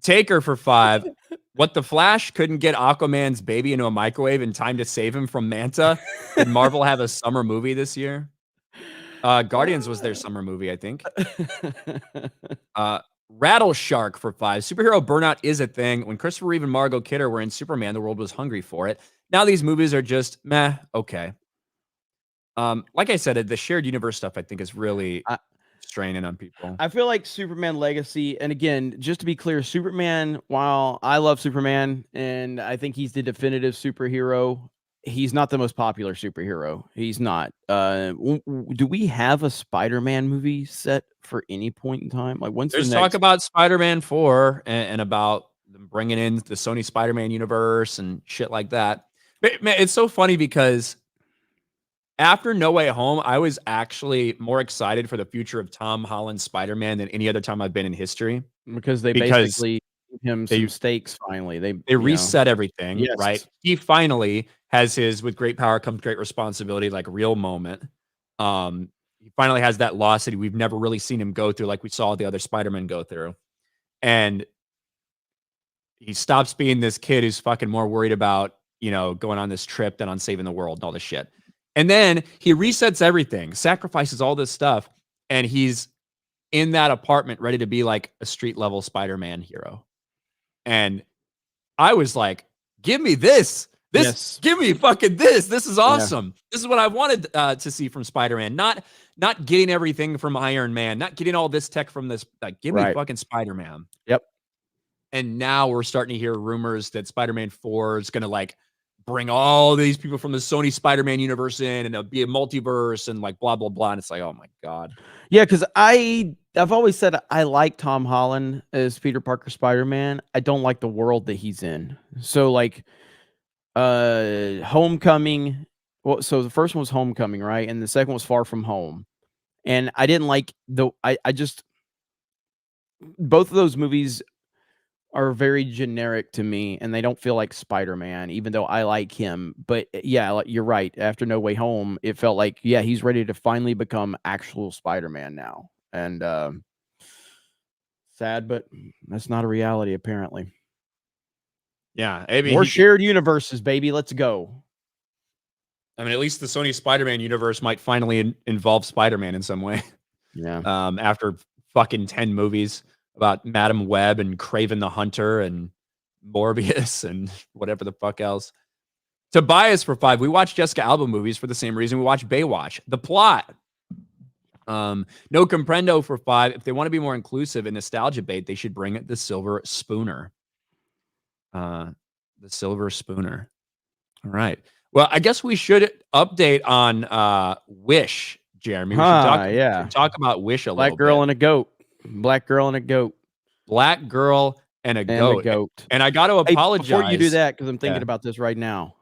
Taker for 5. What the Flash couldn't get Aquaman's baby into a microwave in time to save him from Manta? Did Marvel have a summer movie this year? Guardians was their summer movie, I think. Rattle Shark for 5. Superhero burnout is a thing. When Christopher Reeve and Margot Kidder were in Superman, the world was hungry for it. Now these movies are just meh, okay. Like I said, the shared universe stuff I think is really straining on people. I feel like Superman Legacy, and again, just to be clear, Superman, while I love Superman and I think he's the definitive superhero, he's not the most popular superhero. He's not. Do we have a Spider-Man movie set for any point in time? Like, when's There's the talk next? about Spider-Man 4 and about them bringing in the Sony Spider-Man universe and shit like that. But, man, it's so funny because after No Way Home, I was actually more excited for the future of Tom Holland's Spider-Man than any other time I've been in history. Because they Because basically gave him they some stakes finally. They reset everything, Yes. right? He finally has his "with great power comes great responsibility" like real moment. He finally has that loss that we've never really seen him go through, like we saw the other Spider-Man go through. And he stops being this kid who's fucking more worried about, going on this trip than on saving the world and all this shit. And then he resets everything, sacrifices all this stuff, and he's in that apartment ready to be like a street level Spider-Man hero. And I was like, give me this. Give me fucking this. This is awesome. Yeah. This is what I wanted to see from Spider-Man. Not getting everything from Iron Man, not getting all this tech from this. Like, give me fucking Spider-Man. Yep. And now we're starting to hear rumors that Spider-Man 4 is going to like bring all these people from the Sony Spider-Man universe in, and it'll be a multiverse and like blah, blah, blah. And it's like, oh my God. Yeah, because I've always said I like Tom Holland as Peter Parker Spider-Man. I don't like the world that he's in. So like Homecoming. Well, so the first one was Homecoming, right? And the second was Far From Home. And I didn't like I just both of those movies are very generic to me, and they don't feel like Spider-Man, even though I like him. But yeah, you're right. After No Way Home, it felt like, yeah, he's ready to finally become actual Spider-Man now. And sad, but that's not a reality, apparently. Yeah. I mean, more shared universes, baby. Let's go. I mean, at least the Sony Spider-Man universe might finally involve Spider-Man in some way. Yeah. After fucking 10 movies about Madam Web and Kraven the Hunter and Morbius and whatever the fuck else. Tobias for 5. We watch Jessica Alba movies for the same reason we watch Baywatch. The plot. No Comprendo for 5. If they want to be more inclusive and nostalgia bait, they should bring the Silver Spooner. The Silver Spooner. All right. Well, I guess we should update on Wish, Jeremy. We should talk about Wish a little bit. Black girl and a goat. Black girl and a goat. Black girl and a goat. And I got to apologize. Hey, before you do that, because I'm thinking about this right now.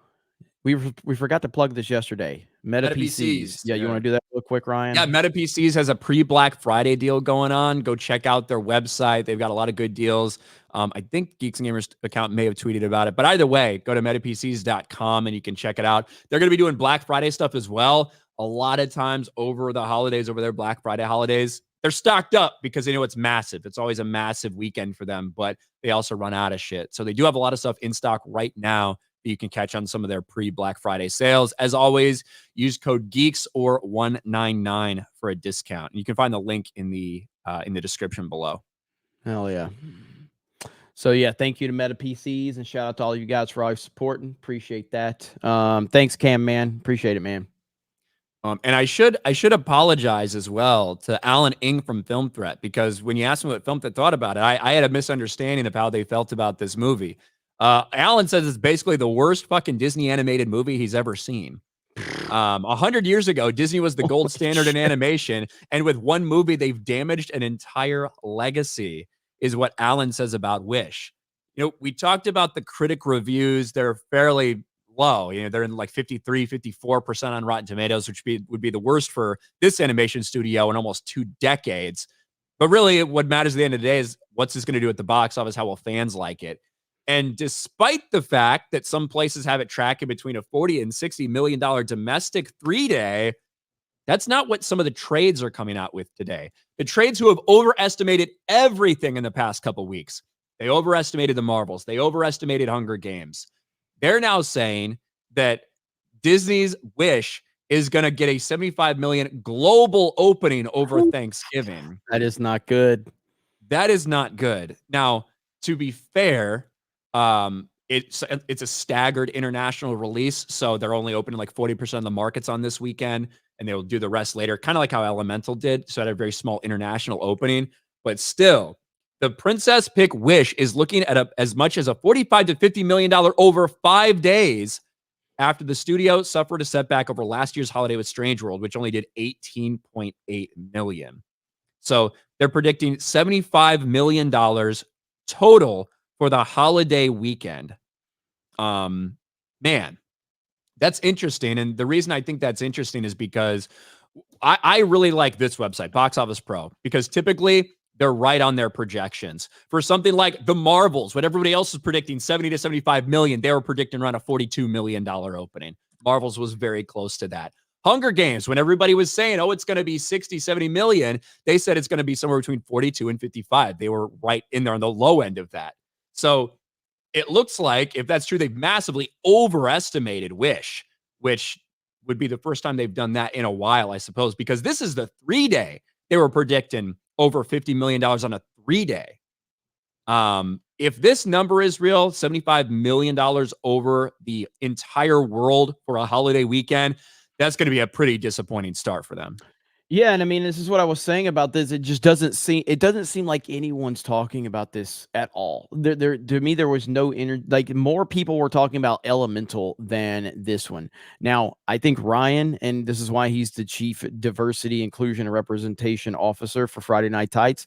We forgot to plug this yesterday. Meta PCs. Yeah, you want to do that real quick, Ryan? Yeah, Meta PCs has a pre-Black Friday deal going on. Go check out their website. They've got a lot of good deals. I think Geeks Gamers account may have tweeted about it. But either way, go to metapcs.com and you can check it out. They're going to be doing Black Friday stuff as well. A lot of times over the holidays, over their Black Friday holidays, they're stocked up because they know it's massive. It's always a massive weekend for them, but they also run out of shit. So they do have a lot of stuff in stock right now that you can catch on some of their pre-Black Friday sales. As always, use code GEEKS or 199 for a discount. And you can find the link in the description below. Hell yeah. So yeah, thank you to Meta PCs and shout out to all you guys for always supporting. Appreciate that. Thanks, Cam, man. Appreciate it, man. And I should apologize as well to Alan Ing from Film Threat, because when you asked me what Film Threat thought about it, I had a misunderstanding of how they felt about this movie. Alan says it's basically the worst fucking Disney animated movie he's ever seen. 100 years ago, Disney was the gold standard in animation, and with one movie, they've damaged an entire legacy, is what Alan says about Wish. We talked about the critic reviews. They're fairly low. They're in like 53, 54% on Rotten Tomatoes, which would be the worst for this animation studio in almost 2 decades. But really, what matters at the end of the day is what's this going to do at the box office, how well fans like it. And despite the fact that some places have it tracking between a $40 and $60 million domestic 3-day, that's not what some of the trades are coming out with today. The trades who have overestimated everything in the past couple weeks. They overestimated the Marvels. They overestimated Hunger Games. They're now saying that Disney's Wish is going to get a $75 million global opening over Thanksgiving. That is not good. That is not good. Now, to be fair, It's a staggered international release, so they're only opening like 40% of the markets on this weekend, and they'll do the rest later, kind of like how Elemental did. So, at a very small international opening, but still, the princess pick Wish is looking at as much as a $45 to $50 million over 5 days after the studio suffered a setback over last year's holiday with Strange World, which only did $18.8 million. So they're predicting $75 million total for the holiday weekend. Man, that's interesting. And the reason I think that's interesting is because I really like this website, Box Office Pro, because typically they're right on their projections. For something like The Marvels, when everybody else was predicting 70 to 75 million, they were predicting around a $42 million opening. Marvels was very close to that. Hunger Games, when everybody was saying, oh, it's going to be 60, 70 million, they said it's going to be somewhere between 42 and 55. They were right in there on the low end of that. So it looks like, if that's true, they've massively overestimated Wish, which would be the first time they've done that in a while, I suppose, because this is the 3-day. They were predicting over $50 million on a 3-day. If this number is real, $75 million over the entire world for a holiday weekend, that's going to be a pretty disappointing start for them. Yeah, and I mean, this is what I was saying about this. It just doesn't seem like anyone's talking about this at all. To me, there was no more people were talking about Elemental than this one. Now, I think Ryan, and this is why he's the chief diversity, inclusion, and representation officer for Friday Night Tights.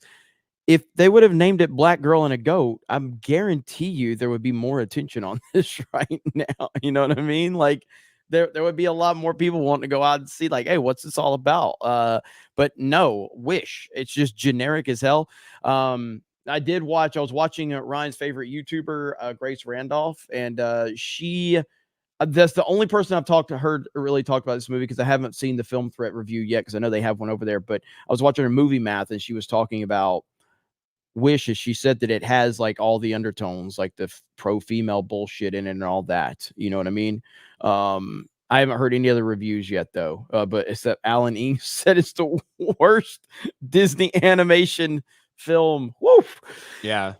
If they would have named it Black Girl and a Goat, I guarantee you there would be more attention on this right now. You know what I mean? Like, there would be a lot more people wanting to go out and see, like, hey, what's this all about? But no, Wish. It's just generic as hell. I was watching Ryan's favorite YouTuber, Grace Randolph, and that's the only person I've heard really talk about this movie, because I haven't seen the Film Threat review yet, because I know they have one over there. But I was watching her Movie Math, and she was talking about Wish, as she said that it has like all the undertones, like the pro-female bullshit in it and all that. You know what I mean? I haven't heard any other reviews yet, though. But it's that Alan Ing said it's the worst Disney animation film. Woof. Yeah.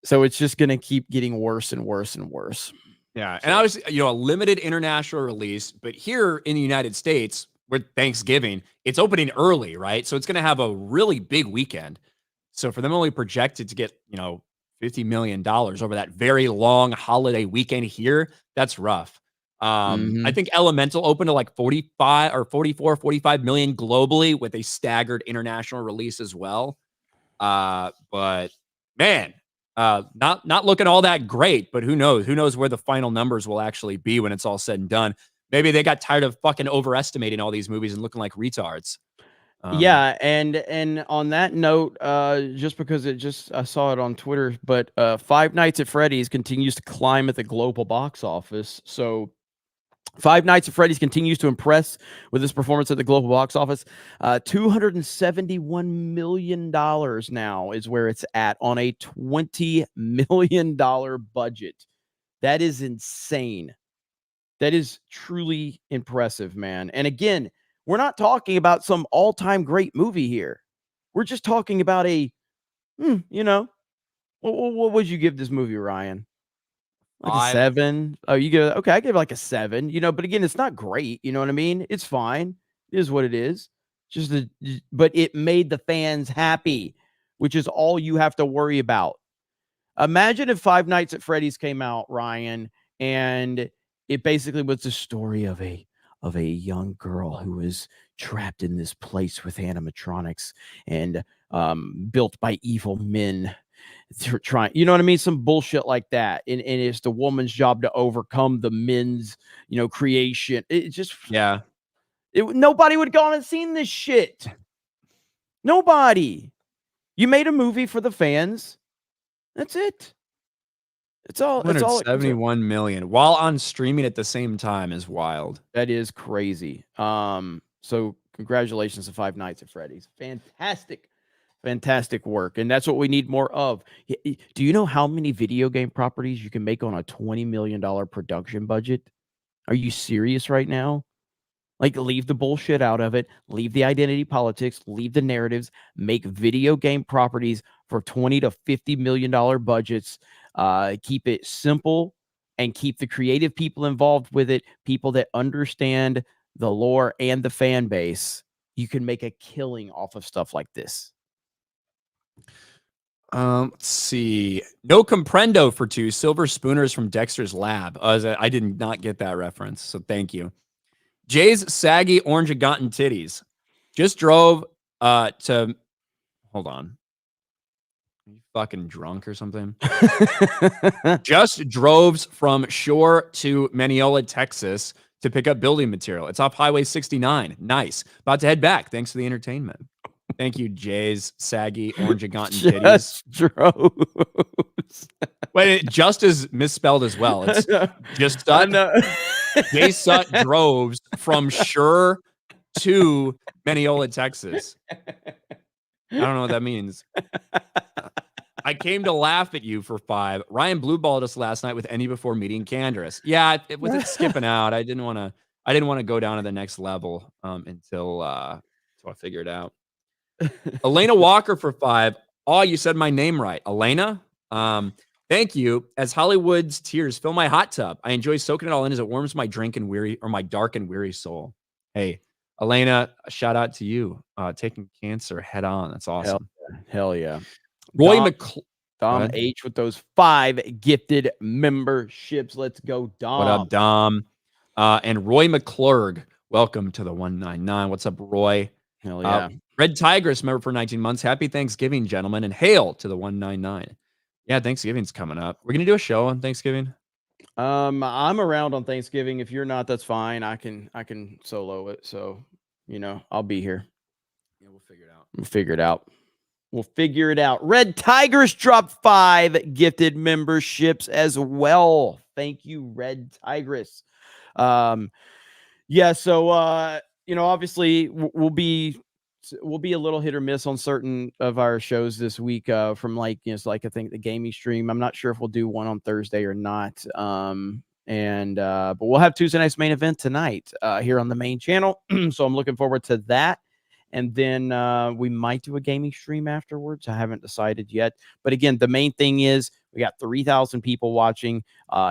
So it's just gonna keep getting worse and worse and worse. Yeah. And obviously, a limited international release, but here in the United States, with Thanksgiving, it's opening early, right? So it's going to have a really big weekend. So for them only projected to get, $50 million over that very long holiday weekend here, that's rough. I think Elemental opened to like 45 or 44, 45 million globally with a staggered international release as well. But man, not looking all that great, but who knows? Who knows where the final numbers will actually be when it's all said and done? Maybe they got tired of fucking overestimating all these movies and looking like retards. Yeah, and on that note, just because I saw it on Twitter, but Five Nights at Freddy's continues to climb at the global box office. So Five Nights at Freddy's continues to impress with this performance at the global box office. $271 million now is where it's at on a $20 million budget. That is insane. That is truly impressive, man. And again, we're not talking about some all-time great movie here. We're just talking about what would you give this movie, Ryan? Like a 7? Oh, you go, okay, I give it like a 7, but again, it's not great. You know what I mean? It's fine. It is what it is. But it made the fans happy, which is all you have to worry about. Imagine if Five Nights at Freddy's came out, Ryan, and it basically was the story of a young girl who is trapped in this place with animatronics and built by evil men. Trying, you know what I mean? Some bullshit like that. And it's the woman's job to overcome the men's, creation. It just, yeah. Nobody would go on and seen this shit. Nobody. You made a movie for the fans. That's it. It's all. 171 million while on streaming at the same time is wild. That is crazy. So congratulations to Five Nights at Freddy's. Fantastic work. And that's what we need more of. Do you know how many video game properties you can make on a $20 million production budget? Are you serious right now? Like, leave the bullshit out of it. Leave the identity politics. Leave the narratives. Make video game properties for $20 to $50 million budgets. Keep it simple and keep the creative people involved with it, people that understand the lore and the fan base, you can make a killing off of stuff like this. Let's see. No comprendo for 2 silver spooners from Dexter's Lab. I did not get that reference, so thank you. Jay's saggy orange gotten titties. Just drove to. Hold on. Are you fucking drunk or something? Just drove from Shore to Mineola, Texas to pick up building material. It's off Highway 69. Nice. About to head back. Thanks for the entertainment. Thank you, Jay's saggy orange gotten titties. Just drove. Wait, just is misspelled as well. It's just Jay Sut drove from Shore to Mineola, Texas. I don't know what that means. I came to laugh at you for 5. Ryan blueballed us last night with Any Before Meeting Candace. Yeah, with it skipping out, I didn't want to go down to the next level until I figured it out. Elena Walker for 5. Oh, you said my name right, Elena. Thank you. As Hollywood's tears fill my hot tub, I enjoy soaking it all in as it warms my my dark and weary soul. Hey, Elena, a shout out to you. Taking cancer head on. That's awesome. Hell yeah. Roy Dom H with those 5 gifted memberships. Let's go, Dom. What up, Dom? And Roy McClurg, welcome to the 199. What's up, Roy? Hell yeah. Red Tigress, member for 19 months. Happy Thanksgiving, gentlemen, and hail to the 199. Yeah, Thanksgiving's coming up. We're gonna do a show on Thanksgiving. I'm around on Thanksgiving. If you're not, that's fine. I can solo it. So, I'll be here. Yeah, we'll figure it out. We'll figure it out. Red Tigers dropped 5 gifted memberships as well. Thank you, Red Tigress. Yeah, so obviously we'll be a little hit or miss on certain of our shows this week from I think the gaming stream. I'm not sure if we'll do one on Thursday or not. But we'll have Tuesday night's main event tonight here on the main channel. So I'm looking forward to that. And then we might do a gaming stream afterwards. I haven't decided yet. But again, the main thing is we got 3,000 people watching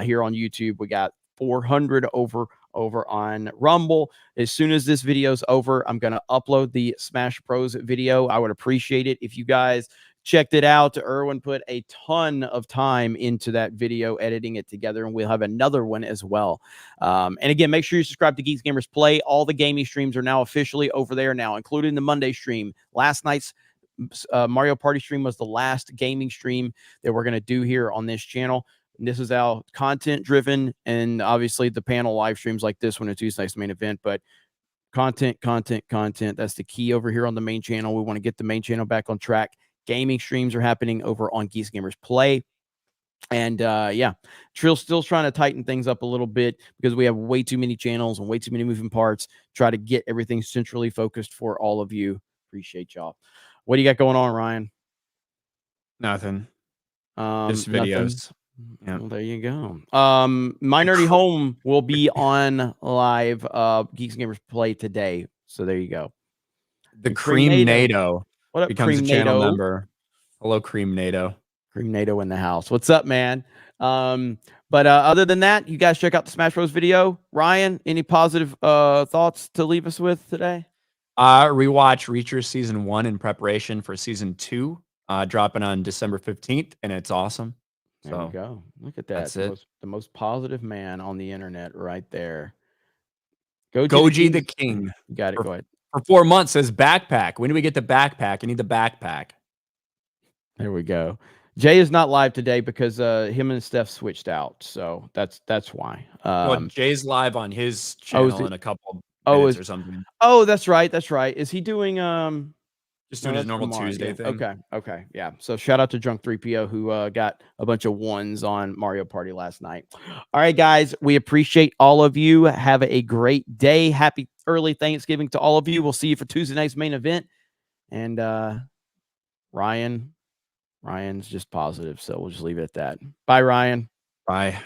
here on YouTube. We got 400 over on Rumble. As soon as this video is over, I'm going to upload the Smash Bros video. I would appreciate it if you guys checked it out. Erwin put a ton of time into that video, editing it together, and we'll have another one as well. And again, make sure you subscribe to Geeks Gamers Play. All the gaming streams are now officially over there now, including the Monday stream. Last night's Mario Party stream was the last gaming stream that we're going to do here on this channel. And this is our content driven, and obviously the panel live streams like this one is Tuesday night's main event, but content. That's the key over here on the main channel. We want to get the main channel back on track. Gaming streams are happening over on Geeks Gamers Play. And yeah, Trill's still trying to tighten things up a little bit because we have way too many channels and way too many moving parts. Try to get everything centrally focused for all of you. Appreciate y'all. What do you got going on, Ryan? Nothing. Just videos. Yeah. Well, there you go. My Nerdy Home will be on live Geeks Gamers Play today. So there you go. The Cream NATO. What up, becomes Cream a channel NATO? member. Hello, Cream NATO. Cream NATO in the house. What's up, man? But other than that, you guys check out the Smash Bros video. Ryan, any positive thoughts to leave us with today? Rewatch Reacher season 1 in preparation for season 2, dropping on December 15th, and it's awesome. There you go. Look at that. That's it. The most positive man on the internet right there. Goji the King. You got it. Go ahead. For 4 months says backpack. When do we get the backpack? I need the backpack. There we go. Jay is not live today because him and Steph switched out. So that's why. Jay's live on his channel in a couple minutes or something. Oh, that's right. That's right. Is he doing just doing his normal Tuesday thing? Okay. Yeah. So shout out to Drunk 3PO who got a bunch of ones on Mario Party last night. All right, guys. We appreciate all of you. Have a great day. Happy early Thanksgiving to all of you. We'll see you for Tuesday night's main event. And Ryan's just positive. So we'll just leave it at that. Bye, Ryan. Bye.